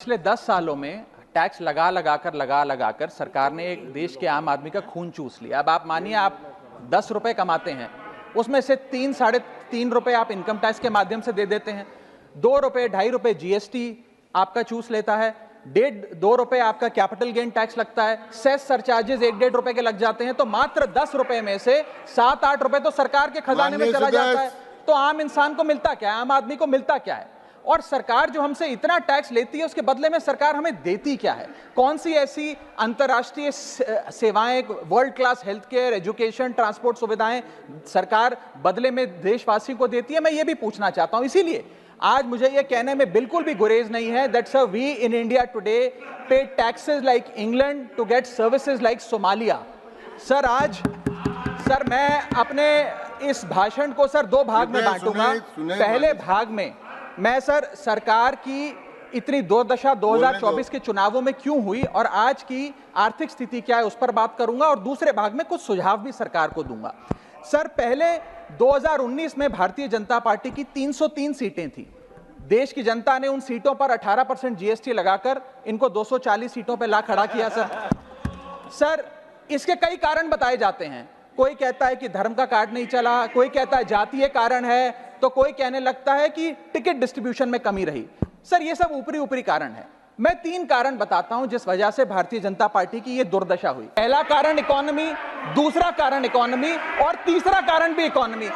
पिछले 10 सालों में टैक्स लगा कर सरकार ने एक देश के आम आदमी का खून चूस लिया। अब आप मानिए आप 10 रुपए कमाते हैं, उसमें से 3 साढ़े 3 रुपए आप इनकम टैक्स के माध्यम से दे देते हैं, 2 रुपए 2.5 रुपए जीएसटी आपका चूस लेता है, 1.5-2 रुपए आपका कैपिटल गेन टैक्स लगता है, सेस सरचार्जेस 1-1.5 रुपए के लग जाते हैं, तो मात्र 10 रुपए में से 7-8 रुपए तो सरकार के खजाने में चला जाता है। तो आम इंसान को मिलता क्या है, आम आदमी को मिलता क्या है? और सरकार जो हमसे इतना टैक्स लेती है उसके बदले में सरकार हमें देती क्या है? कौन सी ऐसी अंतर्राष्ट्रीय सेवाएं, world class health care, education, transport सुविधाएं सरकार बदले में देशवासियों को देती है? मैं ये भी पूछना चाहता हूं। इसीलिए आज मुझे ये कहने में बिल्कुल भी गुरेज नहीं है that sir we in India today pay taxes like England to get services like Somalia. Sir मैं अपने इस भाषण को सर 2 भाग में बांटूंगा। पहले भाग में मैं सर सरकार की इतनी दुर्दशा 2024 के चुनावों में क्यों हुई और आज की आर्थिक स्थिति क्या है उस पर बात करूंगा, और दूसरे भाग में कुछ सुझाव भी सरकार को दूंगा। सर पहले 2019 में भारतीय जनता पार्टी की 303 सीटें थी। देश की जनता ने उन सीटों पर 18% जीएसटी लगाकर इनको 240 सीटों पर ला खड़ा किया। सर इसके कई कारण बताए जाते हैं। कोई कहता है कि धर्म का कार्ड नहीं चला, कोई कहता है जातीय कारण है, तो कोई कहने लगता है कि टिकट डिस्ट्रीब्यूशन में कमी रही। सर ये सब ऊपरी कारण है। मैं 3 कारण बताता हूं जिस वजह से भारतीय जनता पार्टी की ये दुर्दशा हुई। पहला कारण इकोनॉमी, दूसरा कारण इकोनॉमी और तीसरा कारण भी इकोनॉमी।